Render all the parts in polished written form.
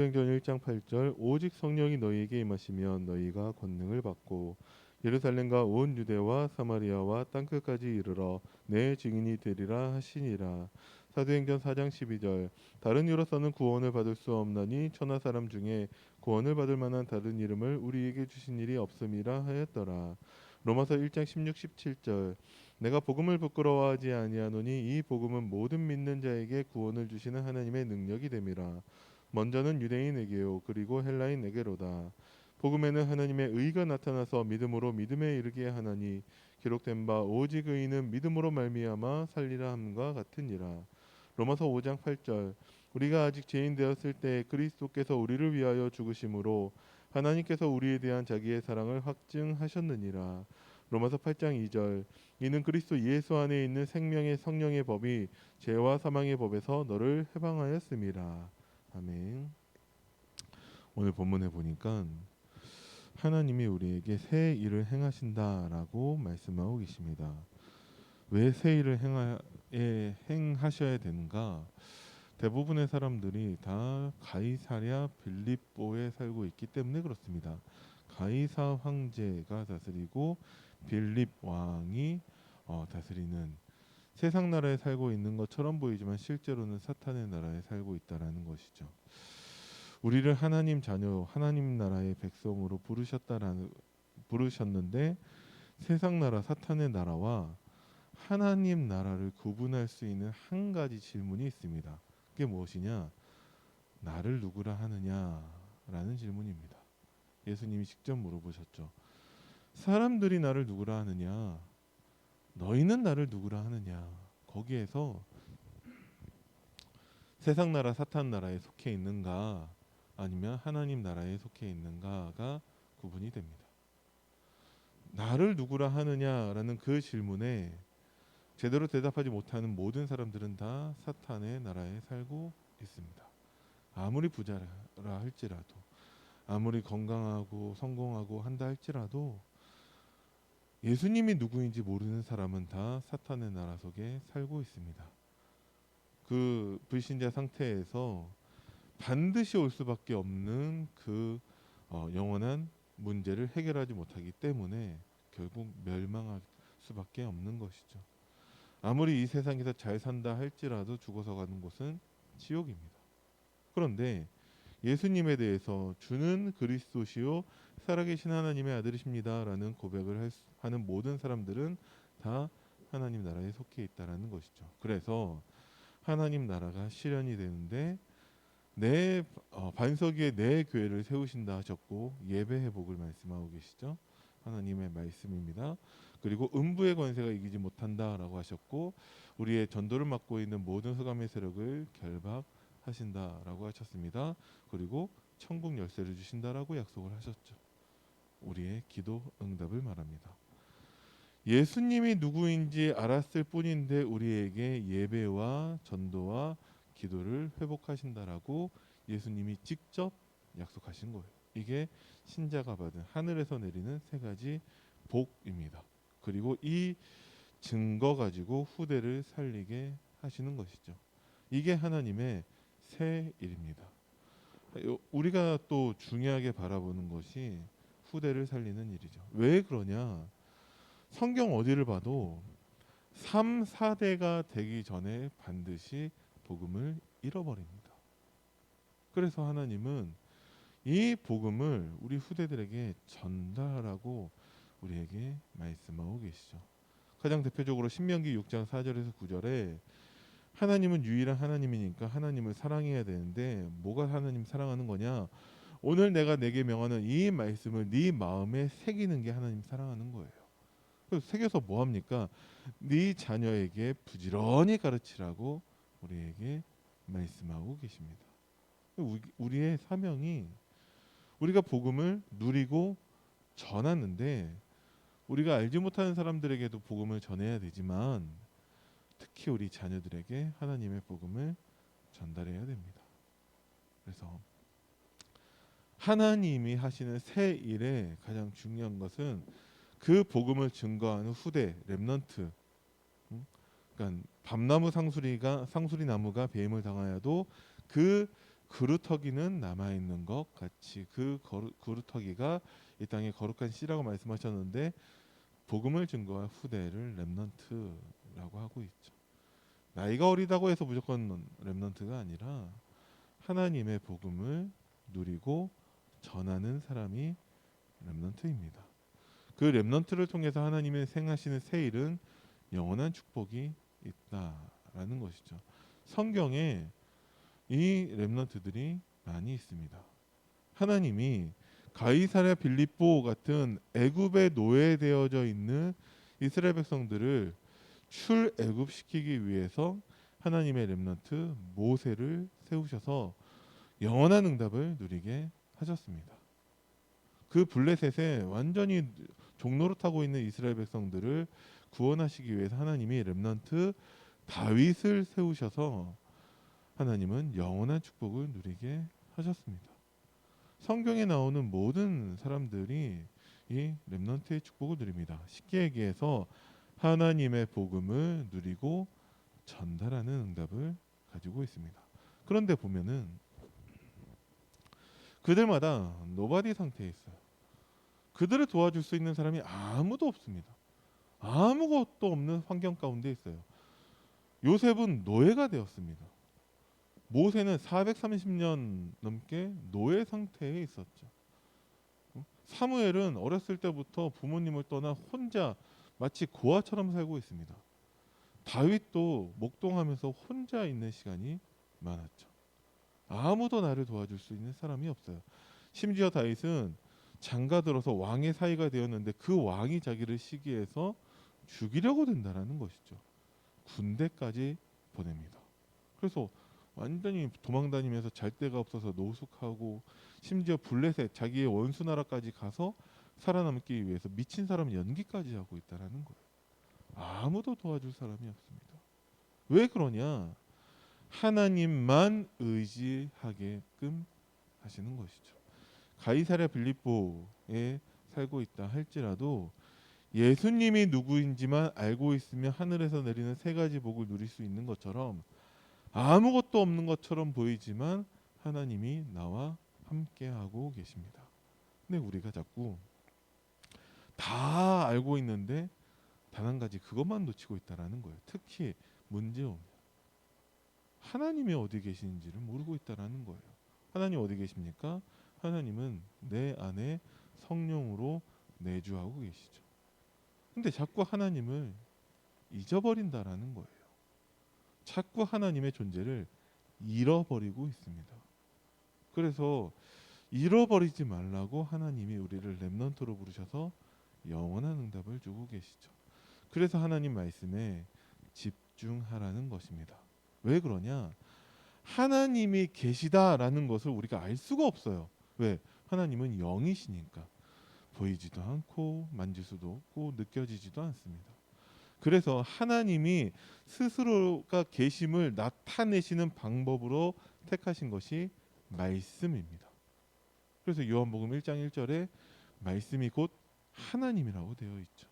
사도행전 1장 8절 오직 성령이 너희에게 임하시면 너희가 권능을 받고 예루살렘과 온 유대와 사마리아와 땅끝까지 이르러 내 증인이 되리라 하시니라. 사도행전 4장 12절 다른 이로서는 구원을 받을 수 없나니 천하 사람 중에 구원을 받을 만한 다른 이름을 우리에게 주신 일이 없음이라 하였더라. 로마서 1장 16, 17절 내가 복음을 부끄러워하지 아니하노니 이 복음은 모든 믿는 자에게 구원을 주시는 하나님의 능력이 됨이라. 먼저는 유대인에게요 그리고 헬라인에게로다. 복음에는 하나님의 의가 나타나서 믿음으로 믿음에 이르게 하나니 기록된 바 오직 의인은 믿음으로 말미암아 살리라 함과 같으니라. 로마서 5장 8절 우리가 아직 죄인 되었을 때 그리스도께서 우리를 위하여 죽으심으로 하나님께서 우리에 대한 자기의 사랑을 확증하셨느니라. 로마서 8장 2절 이는 그리스도 예수 안에 있는 생명의 성령의 법이 죄와 사망의 법에서 너를 해방하였음이라. 아멘. 오늘 본문에 보니까 하나님이 우리에게 새 일을 행하신다라고 말씀하고 계십니다. 왜 새 일을 행하셔야 되는가? 대부분의 사람들이 다 가이사랴 빌립보에 살고 있기 때문에 그렇습니다. 가이사 황제가 다스리고 빌립 왕이 다스리는 세상 나라에 살고 있는 것처럼 보이지만 실제로는 사탄의 나라에 살고 있다라는 것이죠. 우리를 하나님 자녀, 하나님 나라의 백성으로 부르셨는데 세상 나라, 사탄의 나라와 하나님 나라를 구분할 수 있는 한 가지 질문이 있습니다. 그게 무엇이냐? 나를 누구라 하느냐라는 질문입니다. 예수님이 직접 물어보셨죠. 사람들이 나를 누구라 하느냐? 너희는 나를 누구라 하느냐? 거기에서 세상 나라, 사탄 나라에 속해 있는가 아니면 하나님 나라에 속해 있는가가 구분이 됩니다. 나를 누구라 하느냐라는 그 질문에 제대로 대답하지 못하는 모든 사람들은 다 사탄의 나라에 살고 있습니다. 아무리 부자라 할지라도, 아무리 건강하고 성공하고 한다 할지라도 예수님이 누구인지 모르는 사람은 다 사탄의 나라 속에 살고 있습니다. 그 불신자 상태에서 반드시 올 수밖에 없는 그 영원한 문제를 해결하지 못하기 때문에 결국 멸망할 수밖에 없는 것이죠. 아무리 이 세상에서 잘 산다 할지라도 죽어서 가는 곳은 지옥입니다. 그런데 예수님에 대해서 주는 그리스도시요 살아계신 하나님의 아들이십니다라는 고백을 하는 모든 사람들은 다 하나님 나라에 속해 있다라는 것이죠. 그래서 하나님 나라가 실현이 되는데 내 반석 위에 내 교회를 세우신다 하셨고 예배 회복을 말씀하고 계시죠. 하나님의 말씀입니다. 그리고 음부의 권세가 이기지 못한다라고 하셨고 우리의 전도를 맡고 있는 모든 흑암의 세력을 결박하신다라고 하셨습니다. 그리고 천국 열쇠를 주신다라고 약속을 하셨죠. 우리의 기도 응답을 말합니다. 예수님이 누구인지 알았을 뿐인데 우리에게 예배와 전도와 기도를 회복하신다라고 예수님이 직접 약속하신 거예요. 이게 신자가 받은 하늘에서 내리는 세 가지 복입니다. 그리고 이 증거 가지고 후대를 살리게 하시는 것이죠. 이게 하나님의 새 일입니다. 우리가 또 중요하게 바라보는 것이 후대를 살리는 일이죠. 왜 그러냐? 성경 어디를 봐도 3, 4대가 되기 전에 반드시 복음을 잃어버립니다. 그래서 하나님은 이 복음을 우리 후대들에게 전달하라고 우리에게 말씀하고 계시죠. 가장 대표적으로 신명기 6장 4절에서 9절에 하나님은 유일한 하나님이니까 하나님을 사랑해야 되는데 뭐가 하나님 사랑하는 거냐? 오늘 내가 내게 명하는 이 말씀을 네 마음에 새기는 게 하나님 사랑하는 거예요. 그래서 새겨서 뭐 합니까? 네 자녀에게 부지런히 가르치라고 우리에게 말씀하고 계십니다. 우리의 사명이 우리가 복음을 누리고 전하는데 우리가 알지 못하는 사람들에게도 복음을 전해야 되지만 특히 우리 자녀들에게 하나님의 복음을 전달해야 됩니다. 그래서 하나님이 하시는 새 일에 가장 중요한 것은 그 복음을 증거하는 후대 렘넌트. 그러니까 밤나무 상수리 나무가 배임을 당하여도 그 그루터기는 남아 있는 것 같이 그 그루터기가 이 땅의 거룩한 씨라고 말씀하셨는데 복음을 증거할 후대를 렘넌트라고 하고 있죠. 나이가 어리다고 해서 무조건 렘넌트가 아니라 하나님의 복음을 누리고 전하는 사람이 렘넌트입니다. 그 렘넌트를 통해서 하나님의 행하시는 새 일은 영원한 축복이 있다라는 것이죠. 성경에 이 렘넌트들이 많이 있습니다. 하나님이 가이사랴 빌립보 같은 애굽에 노예되어져 있는 이스라엘 백성들을 출애굽시키기 위해서 하나님의 렘넌트 모세를 세우셔서 영원한 응답을 누리게 하셨습니다. 그 블레셋에 완전히 종노릇하고 있는 이스라엘 백성들을 구원하시기 위해서 하나님이 렘넌트 다윗을 세우셔서 하나님은 영원한 축복을 누리게 하셨습니다. 성경에 나오는 모든 사람들이 이 렘넌트의 축복을 누립니다. 쉽게 얘기해서 하나님의 복음을 누리고 전달하는 응답을 가지고 있습니다. 그런데 보면은 그들마다 노바디 상태에 있어요. 그들을 도와줄 수 있는 사람이 아무도 없습니다. 아무것도 없는 환경 가운데 있어요. 요셉은 노예가 되었습니다. 모세는 430년 넘게 노예 상태에 있었죠. 사무엘은 어렸을 때부터 부모님을 떠나 혼자 마치 고아처럼 살고 있습니다. 다윗도 목동하면서 혼자 있는 시간이 많았죠. 아무도 나를 도와줄 수 있는 사람이 없어요. 심지어 다윗은 장가들어서 왕의 사이가 되었는데 그 왕이 자기를 시기해서 죽이려고 된다라는 것이죠. 군대까지 보냅니다. 그래서 완전히 도망다니면서 잘 데가 없어서 노숙하고 심지어 블레셋 자기의 원수 나라까지 가서 살아남기 위해서 미친 사람 연기까지 하고 있다라는 거예요. 아무도 도와줄 사람이 없습니다. 왜 그러냐? 하나님만 의지하게끔 하시는 것이죠. 가이사랴 빌립보에 살고 있다 할지라도 예수님이 누구인지만 알고 있으면 하늘에서 내리는 세 가지 복을 누릴 수 있는 것처럼 아무것도 없는 것처럼 보이지만 하나님이 나와 함께하고 계십니다. 근데 우리가 자꾸 다 알고 있는데 단 한 가지 그것만 놓치고 있다라는 거예요. 특히 문제 오면 하나님이 어디 계시는지를 모르고 있다라는 거예요. 하나님 어디 계십니까? 하나님은 내 안에 성령으로 내주하고 계시죠. 근데 자꾸 하나님을 잊어버린다라는 거예요. 자꾸 하나님의 존재를 잃어버리고 있습니다. 그래서 잃어버리지 말라고 하나님이 우리를 렘넌트로 부르셔서 영원한 응답을 주고 계시죠. 그래서 하나님 말씀에 집중하라는 것입니다. 왜 그러냐? 하나님이 계시다라는 것을 우리가 알 수가 없어요. 왜? 하나님은 영이시니까 보이지도 않고 만질 수도 없고 느껴지지도 않습니다. 그래서 하나님이 스스로가 계심을 나타내시는 방법으로 택하신 것이 말씀입니다. 그래서 요한복음 1장 1절에 말씀이 곧 하나님이라고 되어 있죠.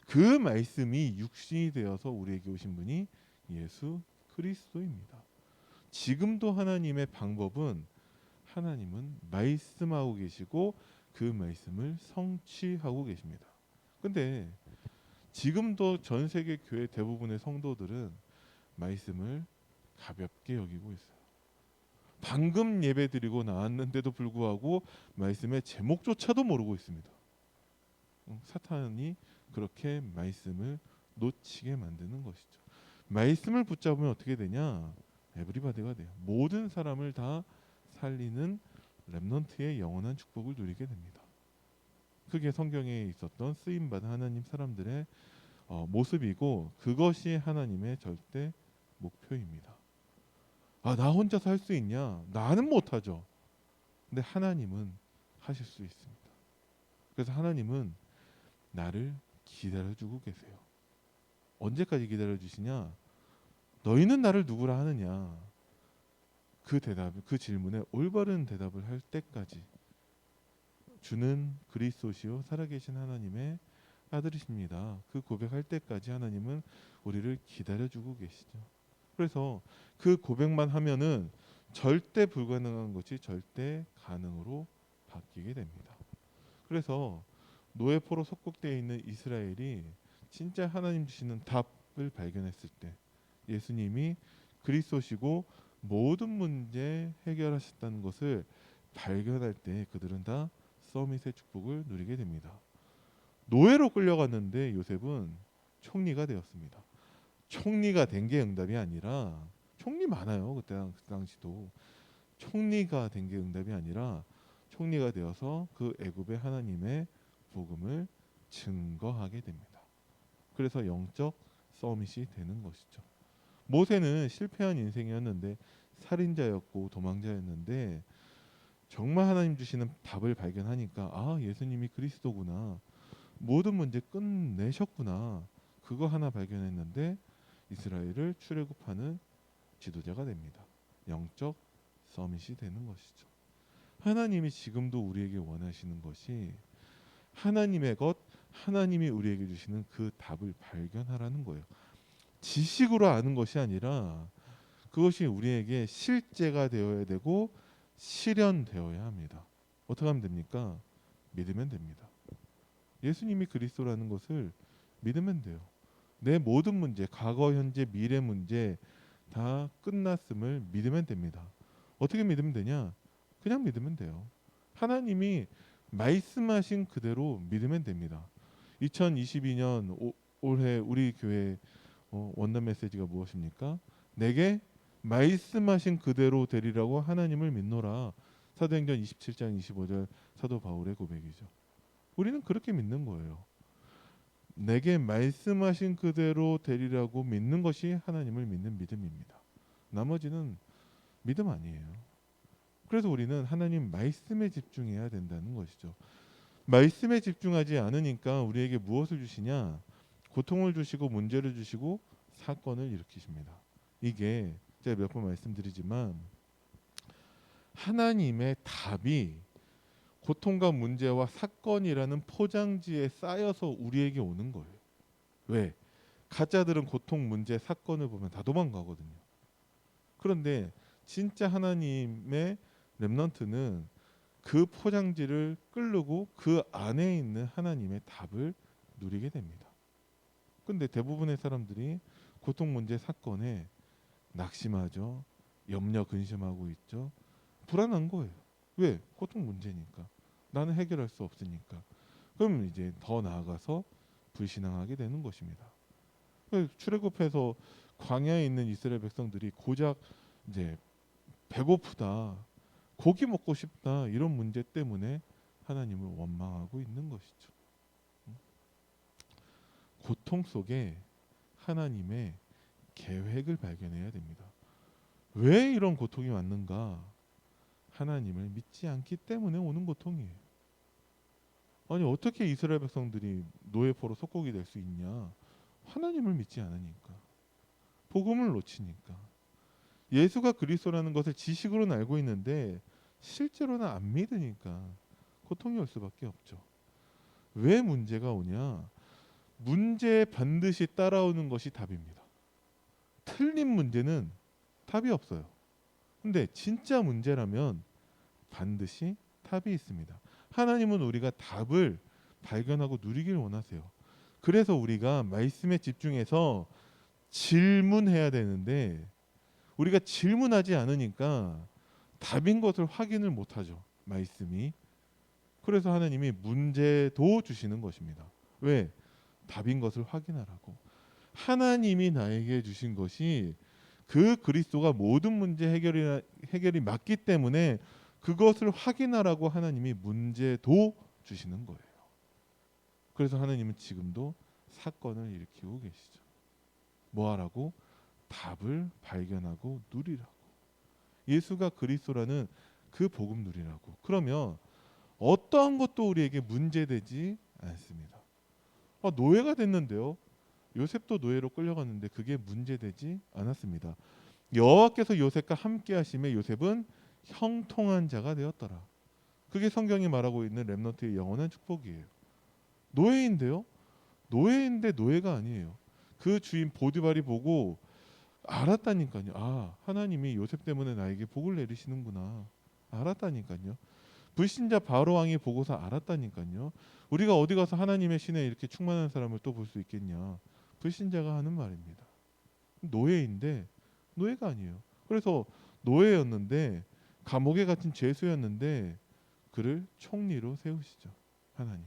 그 말씀이 육신이 되어서 우리에게 오신 분이 예수 그리스도입니다. 지금도 하나님의 방법은 하나님은 말씀하고 계시고 그 말씀을 성취하고 계십니다. 근데 지금도 전 세계 교회 대부분의 성도들은 말씀을 가볍게 여기고 있어요. 방금 예배 드리고 나왔는데도 불구하고 말씀의 제목조차도 모르고 있습니다. 사탄이 그렇게 말씀을 놓치게 만드는 것이죠. 말씀을 붙잡으면 어떻게 되냐? 에브리바디가 돼요. 모든 사람을 다 살리는 렘넌트의 영원한 축복을 누리게 됩니다. 그게 성경에 있었던 쓰임받은 하나님 사람들의 모습이고 그것이 하나님의 절대 목표입니다. 나 혼자서 할 수 있냐? 나는 못하죠. 근데 하나님은 하실 수 있습니다. 그래서 하나님은 나를 기다려주고 계세요. 언제까지 기다려주시냐? 너희는 나를 누구라 하느냐? 그 질문에 올바른 대답을 할 때까지 주는 그리스도시요 살아계신 하나님의 아들이십니다. 그 고백할 때까지 하나님은 우리를 기다려주고 계시죠. 그래서 그 고백만 하면은 절대 불가능한 것이 절대 가능으로 바뀌게 됩니다. 그래서 노예포로 속국되어 있는 이스라엘이 진짜 하나님 주시는 답을 발견했을 때, 예수님이 그리스도시고 모든 문제 해결하셨다는 것을 발견할 때 그들은 다 서밋의 축복을 누리게 됩니다. 노예로 끌려갔는데 요셉은 총리가 되었습니다. 총리가 된 게 응답이 아니라, 총리 많아요. 그 당시도 총리가 된 게 응답이 아니라 총리가 되어서 그 애굽의 하나님의 복음을 증거하게 됩니다. 그래서 영적 서밋이 되는 것이죠. 모세는 실패한 인생이었는데, 살인자였고 도망자였는데, 정말 하나님 주시는 답을 발견하니까 아, 예수님이 그리스도구나, 모든 문제 끝내셨구나, 그거 하나 발견했는데 이스라엘을 출애굽하는 지도자가 됩니다. 영적 서밋이 되는 것이죠. 하나님이 지금도 우리에게 원하시는 것이 하나님의 것, 하나님이 우리에게 주시는 그 답을 발견하라는 거예요. 지식으로 아는 것이 아니라 그것이 우리에게 실제가 되어야 되고 실현되어야 합니다. 어떻게 하면 됩니까? 믿으면 됩니다. 예수님이 그리스도라는 것을 믿으면 돼요. 내 모든 문제, 과거, 현재, 미래 문제 다 끝났음을 믿으면 됩니다. 어떻게 믿으면 되냐? 그냥 믿으면 돼요. 하나님이 말씀하신 그대로 믿으면 됩니다. 2022년 올해 우리 교회 원단 메시지가 무엇입니까? 내게 말씀하신 그대로 되리라고 하나님을 믿노라. 사도행전 27장 25절 사도 바울의 고백이죠. 우리는 그렇게 믿는 거예요. 내게 말씀하신 그대로 되리라고 믿는 것이 하나님을 믿는 믿음입니다. 나머지는 믿음 아니에요. 그래서 우리는 하나님 말씀에 집중해야 된다는 것이죠. 말씀에 집중하지 않으니까 우리에게 무엇을 주시냐? 고통을 주시고 문제를 주시고 사건을 일으키십니다. 이게 제가 몇 번 말씀드리지만 하나님의 답이 고통과 문제와 사건이라는 포장지에 쌓여서 우리에게 오는 거예요. 왜? 가짜들은 고통, 문제, 사건을 보면 다 도망가거든요. 그런데 진짜 하나님의 렘넌트는 그 포장지를 끌고 그 안에 있는 하나님의 답을 누리게 됩니다. 근데 대부분의 사람들이 고통, 문제, 사건에 낙심하죠. 염려, 근심하고 있죠. 불안한 거예요. 왜? 고통, 문제니까. 나는 해결할 수 없으니까. 그럼 이제 더 나아가서 불신앙하게 되는 것입니다. 출애굽해서 광야에 있는 이스라엘 백성들이 고작 이제 배고프다, 고기 먹고 싶다, 이런 문제 때문에 하나님을 원망하고 있는 것이죠. 고통 속에 하나님의 계획을 발견해야 됩니다. 왜 이런 고통이 왔는가? 하나님을 믿지 않기 때문에 오는 고통이에요. 아니, 어떻게 이스라엘 백성들이 노예포로 속국이 될 수 있냐? 하나님을 믿지 않으니까, 복음을 놓치니까. 예수가 그리스도라는 것을 지식으로는 알고 있는데 실제로는 안 믿으니까 고통이 올 수밖에 없죠. 왜 문제가 오냐? 문제에 반드시 따라오는 것이 답입니다. 틀린 문제는 답이 없어요. 근데 진짜 문제라면 반드시 답이 있습니다. 하나님은 우리가 답을 발견하고 누리길 원하세요. 그래서 우리가 말씀에 집중해서 질문해야 되는데 우리가 질문하지 않으니까 답인 것을 확인을 못하죠. 말씀이. 그래서 하나님이 문제도 주시는 것입니다. 왜? 답인 것을 확인하라고. 하나님이 나에게 주신 것이 그 그리스도가 모든 문제 해결이 맞기 때문에 그것을 확인하라고 하나님이 문제도 주시는 거예요. 그래서 하나님은 지금도 사건을 일으키고 계시죠. 뭐 하라고? 답을 발견하고 누리라고. 예수가 그리스도라는 그 복음 누리라고. 그러면 어떠한 것도 우리에게 문제되지 않습니다. 노예가 됐는데요. 요셉도 노예로 끌려갔는데 그게 문제되지 않았습니다. 여호와께서 요셉과 함께 하심에 요셉은 형통한 자가 되었더라. 그게 성경이 말하고 있는 렘넌트의 영원한 축복이에요. 노예인데요. 노예인데 노예가 아니에요. 그 주인 보디발이 보고 알았다니까요. 아, 하나님이 요셉 때문에 나에게 복을 내리시는구나. 알았다니까요. 불신자 바로 왕이 보고서 알았다니까요. 우리가 어디 가서 하나님의 신에 이렇게 충만한 사람을 또 볼 수 있겠냐? 불신자가 하는 말입니다. 노예인데 노예가 아니에요. 그래서 노예였는데 감옥에 갇힌 죄수였는데 그를 총리로 세우시죠. 하나님이.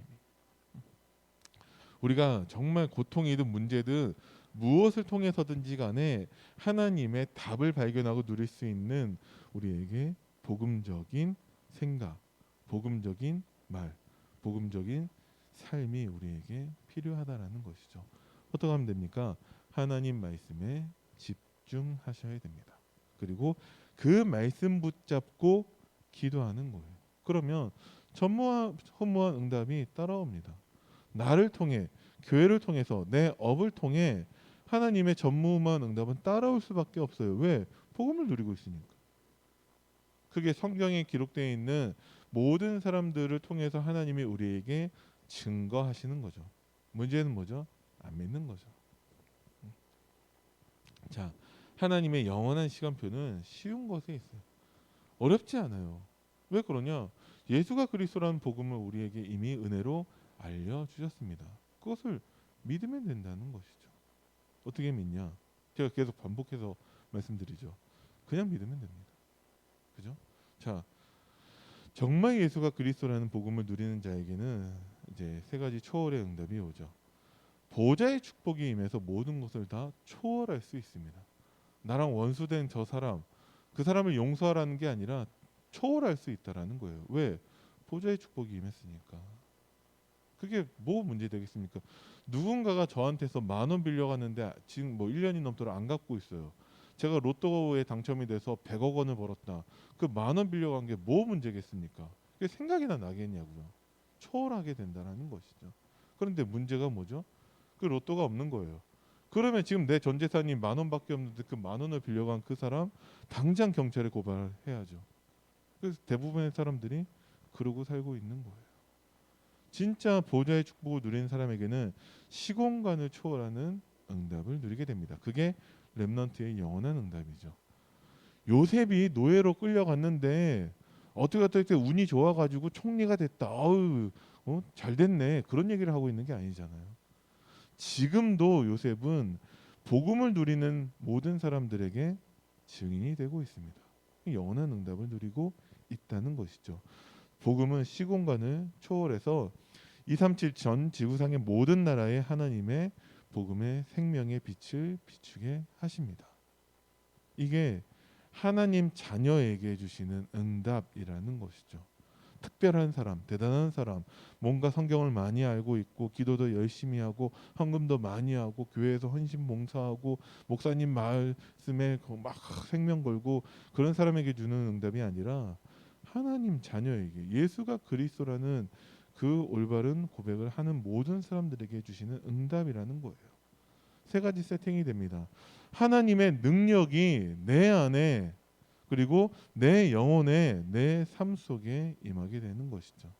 우리가 정말 고통이든 문제든 무엇을 통해서든지 간에 하나님의 답을 발견하고 누릴 수 있는 우리에게 복음적인 생각, 복음적인 말, 복음적인 삶이 우리에게 필요하다라는 것이죠. 어떻게 하면 됩니까? 하나님 말씀에 집중하셔야 됩니다. 그리고 그 말씀 붙잡고 기도하는 거예요. 그러면 전무한 허무한 응답이 따라옵니다. 나를 통해, 교회를 통해서, 내 업을 통해 하나님의 전무후무한 응답은 따라올 수밖에 없어요. 왜? 복음을 누리고 있으니까. 그게 성경에 기록되어 있는 모든 사람들을 통해서 하나님이 우리에게 증거하시는 거죠. 문제는 뭐죠? 안 믿는 거죠. 자, 하나님의 영원한 시간표는 쉬운 것에 있어요. 어렵지 않아요. 왜 그러냐? 예수가 그리스도라는 복음을 우리에게 이미 은혜로 알려주셨습니다. 그것을 믿으면 된다는 것이죠. 어떻게 믿냐? 제가 계속 반복해서 말씀드리죠. 그냥 믿으면 됩니다. 그죠? 자, 정말 예수가 그리스도라는 복음을 누리는 자에게는 이제 세 가지 초월의 응답이 오죠. 보좌의 축복이 임해서 모든 것을 다 초월할 수 있습니다. 나랑 원수된 저 사람, 그 사람을 용서하라는 게 아니라 초월할 수 있다라는 거예요. 왜? 보좌의 축복이 임했으니까. 그게 뭐 문제 되겠습니까? 누군가가 저한테서 10,000원 빌려갔는데 지금 뭐 1년이 넘도록 안 갚고 있어요. 제가 로또에 당첨이 돼서 100억 원을 벌었다. 그 10,000원 빌려간 게 뭐 문제겠습니까? 그게 생각이나 나겠냐고요. 초월하게 된다는 것이죠. 그런데 문제가 뭐죠? 그 로또가 없는 거예요. 그러면 지금 내 전 재산이 10,000원밖에 없는데 그 10,000원을 빌려간 그 사람 당장 경찰에 고발해야죠. 그래서 대부분의 사람들이 그러고 살고 있는 거예요. 진짜 보좌의 축복을 누리는 사람에게는 시공간을 초월하는 응답을 누리게 됩니다. 그게 렘넌트의 영원한 응답이죠. 요셉이 노예로 끌려갔는데 어떻게 운이 좋아가지고 총리가 됐다. 아유, 잘 됐네. 그런 얘기를 하고 있는 게 아니잖아요. 지금도 요셉은 복음을 누리는 모든 사람들에게 증인이 되고 있습니다. 영원한 응답을 누리고 있다는 것이죠. 복음은 시공간을 초월해서 237 전 지구상의 모든 나라에 하나님의 복음의 생명의 빛을 비추게 하십니다. 이게 하나님 자녀에게 주시는 응답이라는 것이죠. 특별한 사람, 대단한 사람, 뭔가 성경을 많이 알고 있고 기도도 열심히 하고 헌금도 많이 하고 교회에서 헌신 봉사하고 목사님 말씀에 막 생명 걸고 그런 사람에게 주는 응답이 아니라 하나님 자녀에게 예수가 그리스도라는 그 올바른 고백을 하는 모든 사람들에게 주시는 응답이라는 거예요. 세 가지 세팅이 됩니다. 하나님의 능력이 내 안에 그리고 내 영혼에 내 삶 속에 임하게 되는 것이죠.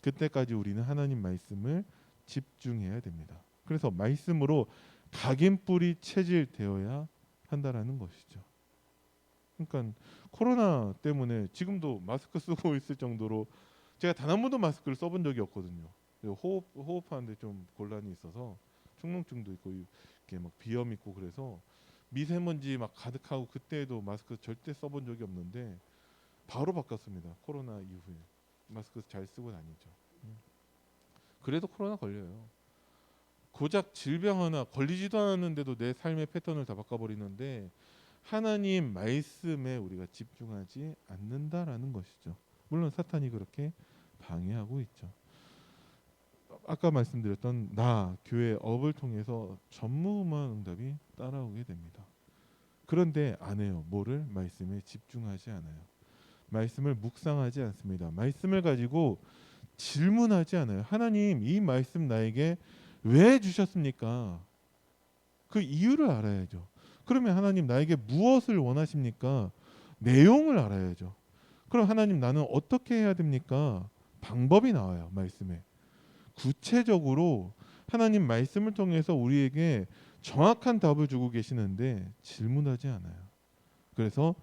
그때까지 우리는 하나님 말씀을 집중해야 됩니다. 그래서 말씀으로 각인뿌리 체질되어야 한다라는 것이죠. 그러니까 코로나 때문에 지금도 마스크 쓰고 있을 정도로 제가 단 한 번도 마스크를 써본 적이 없거든요. 호흡하는데 좀 곤란이 있어서 축농증도 있고 이렇게 막 비염 있고 그래서 미세먼지 막 가득하고 그때도 마스크 절대 써본 적이 없는데 바로 바꿨습니다. 코로나 이후에 마스크 잘 쓰고 다니죠. 그래도 코로나 걸려요. 고작 질병 하나 걸리지도 않았는데도 내 삶의 패턴을 다 바꿔버리는데 하나님 말씀에 우리가 집중하지 않는다라는 것이죠. 물론 사탄이 그렇게 방해하고 있죠. 아까 말씀드렸던 나 교회 업을 통해서 전무후무한 응답이 따라오게 됩니다. 그런데 안 해요. 뭐를? 말씀에 집중하지 않아요. 말씀을 묵상하지 않습니다. 말씀을 가지고 질문하지 않아요. 하나님, 이 말씀 나에게 왜 주셨습니까? 그 이유를 알아야죠. 그러면 하나님 나에게 무엇을 원하십니까? 내용을 알아야죠. 그럼 하나님 나는 어떻게 해야 됩니까? 방법이 나와요. 말씀에. 구체적으로 하나님 말씀을 통해서 우리에게 정확한 답을 주고 계시는데 질문하지 않아요. 그래서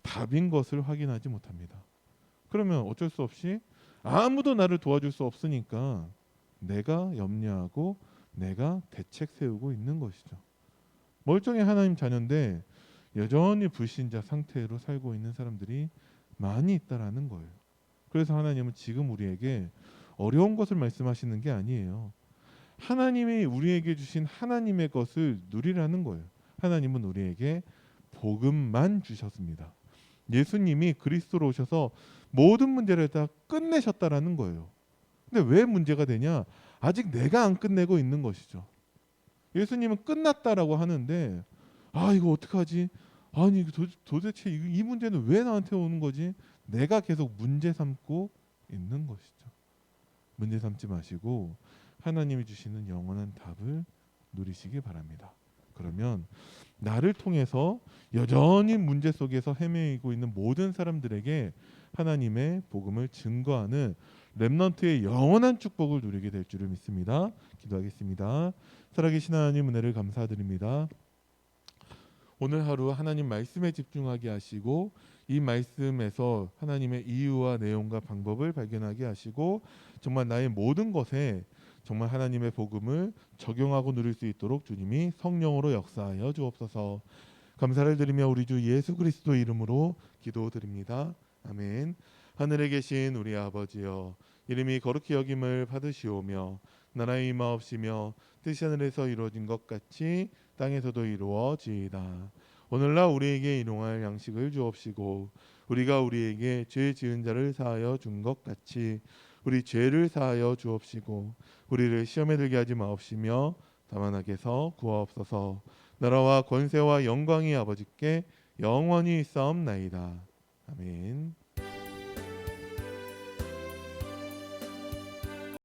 답인 것을 확인하지 못합니다. 그러면 어쩔 수 없이 아무도 나를 도와줄 수 없으니까 내가 염려하고 내가 대책 세우고 있는 것이죠. 멀쩡히 하나님 자녀인데 여전히 불신자 상태로 살고 있는 사람들이 많이 있다라는 거예요. 그래서 하나님은 지금 우리에게 어려운 것을 말씀하시는 게 아니에요. 하나님이 우리에게 주신 하나님의 것을 누리라는 거예요. 하나님은 우리에게 복음만 주셨습니다. 예수님이 그리스도로 오셔서 모든 문제를 다 끝내셨다라는 거예요. 근데 왜 문제가 되냐? 아직 내가 안 끝내고 있는 것이죠. 예수님은 끝났다라고 하는데 아 이거 어떡하지? 아니 도대체 이 문제는 왜 나한테 오는 거지? 내가 계속 문제 삼고 있는 것이죠. 문제 삼지 마시고 하나님이 주시는 영원한 답을 누리시기 바랍니다. 그러면 나를 통해서 여전히 문제 속에서 헤매이고 있는 모든 사람들에게 하나님의 복음을 증거하는 렘넌트의 영원한 축복을 누리게 될 줄을 믿습니다. 기도하겠습니다. 살아계신 하나님 은혜를 감사드립니다. 오늘 하루 하나님 말씀에 집중하게 하시고 이 말씀에서 하나님의 이유와 내용과 방법을 발견하게 하시고 정말 나의 모든 것에 정말 하나님의 복음을 적용하고 누릴 수 있도록 주님이 성령으로 역사하여 주옵소서. 감사를 드리며 우리 주 예수 그리스도 이름으로 기도드립니다. 아멘. 하늘에 계신 우리 아버지여, 이름이 거룩히 여김을 받으시오며 나라의 임하옵시며 뜻이 하늘에서 이루어진 것 같이 땅에서도 이루어지이다. 오늘날 우리에게 일용할 양식을 주옵시고 우리가 우리에게 죄 지은 자를 사하여 준 것 같이 우리 죄를 사하여 주옵시고 우리를 시험에 들게 하지 마옵시며 다만 악에서 구하옵소서. 나라와 권세와 영광이 아버지께 영원히 있사옵나이다. 아멘.